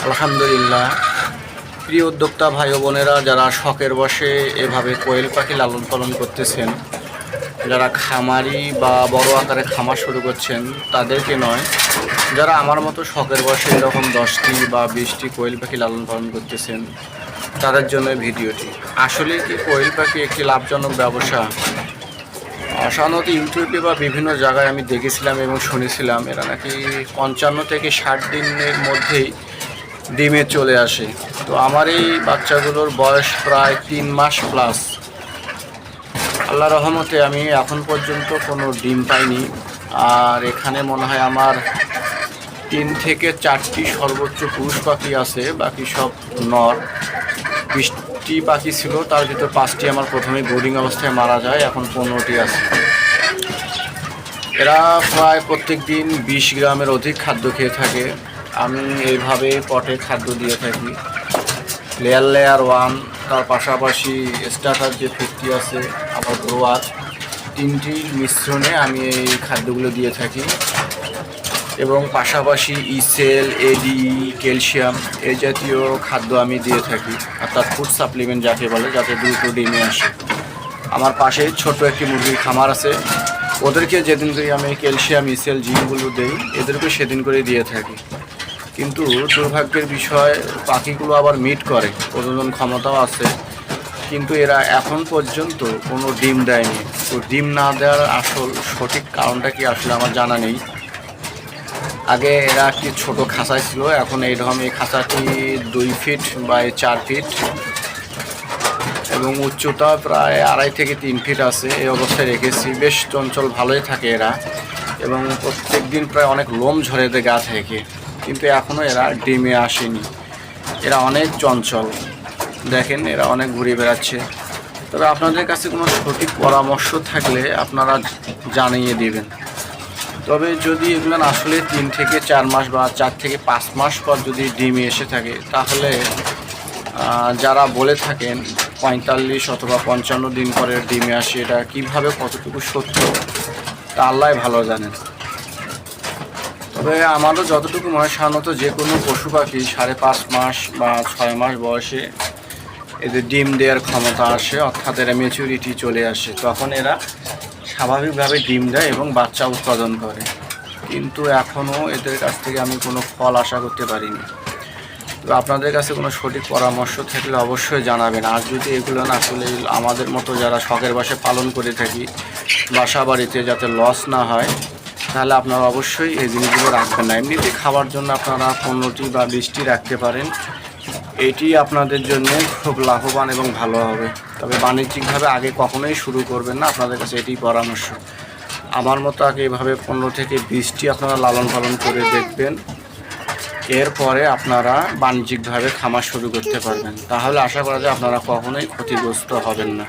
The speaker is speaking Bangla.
আলহামদুলিল্লাহ। প্রিয় উদ্যোক্তা ভাই ও বোনেরা, যারা শখের বশে এভাবে কোয়েল পাখি লালন পালন করতেছেন, যারা খামারি বা বড় আকারে খামার শুরু করছেন, তাদেরকে নয়, যারা আমার মতো শখের বশে এরকম 10টি বা 20টি কোয়েল পাখি লালন পালন করতেছেন, তাদের জন্য ভিডিওটি। আসলে কি কোয়েল পাখি একটি লাভজনক ব্যবসা? সাধারণত ইউটিউবে বা বিভিন্ন জায়গায় আমি দেখেছিলাম এবং শুনেছিলাম এরা নাকি 55 থেকে 60 দিনের মধ্যেই ডিমে চলে আসে। তো আমার এই বাচ্চাগুলোর বয়স প্রায় 3 মাস প্লাস। আল্লাহ রহমতে আমি এখন পর্যন্ত কোনো ডিম পাইনি। আর এখানে মনে হয় আমার 3 থেকে 4টি সর্বোচ্চ পুরুষ পাখি আছে, বাকি সব নর। 20টি পাখি ছিল, তার ভিতর 5টি আমার প্রথমে বোর্ডিং অবস্থায় মারা যায়, এখন 15টি আছে। এরা প্রায় প্রত্যেক দিন 20 গ্রামের অধিক খাদ্য খেয়ে থাকে। আমি এইভাবে পটে খাদ্য দিয়ে থাকি, লেয়ার 1, তার পাশাপাশি স্টার্টার যে 50 আছে, আবার গ্রোয়ার, 3টির মিশ্রণে আমি এই খাদ্যগুলো দিয়ে থাকি। এবং পাশাপাশি ইসেল, এডি, ক্যালসিয়াম এই জাতীয় খাদ্য আমি দিয়ে থাকি, অর্থাৎ ফুড সাপ্লিমেন্ট যাকে বলে, যাতে দ্রুত ডিমে আসে। আমার পাশে ছোট একটি মুরগির খামার আছে, ওদেরকে যেদিন করে আমি ক্যালসিয়াম, ইসেল, জিঙ্কগুলো দিই, এদেরকে সেদিন করে দিয়ে থাকি। কিন্তু দুর্ভাগ্যের বিষয়, পাখিগুলো আবার মিট করে, প্রজনন ক্ষমতাও আছে, কিন্তু এরা এখন পর্যন্ত কোনো ডিম দেয়নি। তো ডিম না দেওয়ার আসল সঠিক কারণটা কি আসলে আমার জানা নেই। আগে এরা একটি ছোট খাঁচায় ছিল, এখন এইরকম এই খাঁচাটি 2 ফিট বাই 4 ফিট এবং উচ্চতা প্রায় 2.5 থেকে 3 ফিট আছে। এই অবস্থায় রেখেছি। বেশ চঞ্চল, ভালোই থাকে এরা, এবং প্রত্যেক দিন প্রায় অনেক লোম ঝরে দেয় গা থেকে, কিন্তু এখনও এরা ডিমে আসেনি। এরা অনেক চঞ্চল, দেখেন এরা অনেক ঘুরে বেড়াচ্ছে। তবে আপনাদের কাছে কোনো সঠিক পরামর্শ থাকলে আপনারা জানিয়ে দেবেন। তবে যদি এগুলো আসলে 3 থেকে 4 মাস বা 4 থেকে 5 মাস পর যদি ডিমে এসে থাকে, তাহলে যারা বলে থাকেন 45 অথবা 55 দিন পরে ডিমে আসে, এটা কিভাবে কতটুকু সত্য তা আল্লাহ ভালো জানেন। তবে আমারও যতটুকু মনে হয়, সাধারণত যে কোনো পশু পাখি 5.5 মাস বা 6 মাস বয়সে এদের ডিম দেওয়ার ক্ষমতা আসে, অর্থাৎ এরা ম্যাচুরিটি চলে আসে, তখন এরা স্বাভাবিকভাবে ডিম দেয় এবং বাচ্চা উৎপাদন করে। কিন্তু এখনও এদের কাছ থেকে আমি কোনো ফল আশা করতে পারিনি। তো আপনাদের কাছে কোনো সঠিক পরামর্শ থাকলে অবশ্যই জানাবেন। আর যদি এগুলো আসলে আমাদের মতো যারা শখের বশে পালন করে থাকি বাসা বাড়িতে, যাতে লস না হয়, তাহলে আপনারা অবশ্যই এই জিনিসগুলো রাখবেন না। এমনিতে খাওয়ার জন্য আপনারা 15টি বা 20টি রাখতে পারেন, এটি আপনাদের জন্য খুব লাভবান এবং ভালো হবে। তবে বাণিজ্যিকভাবে আগে কখনোই শুরু করবেন না, আপনাদের কাছে এটি পরামর্শ। আমার মতো আগে এভাবে 15 থেকে 20টি আপনারা লালন পালন করে দেখবেন, এরপরে আপনারা বাণিজ্যিকভাবে খামার শুরু করতে পারবেন। তাহলে আশা করা যায় আপনারা কখনোই ক্ষতিগ্রস্ত হবেন না।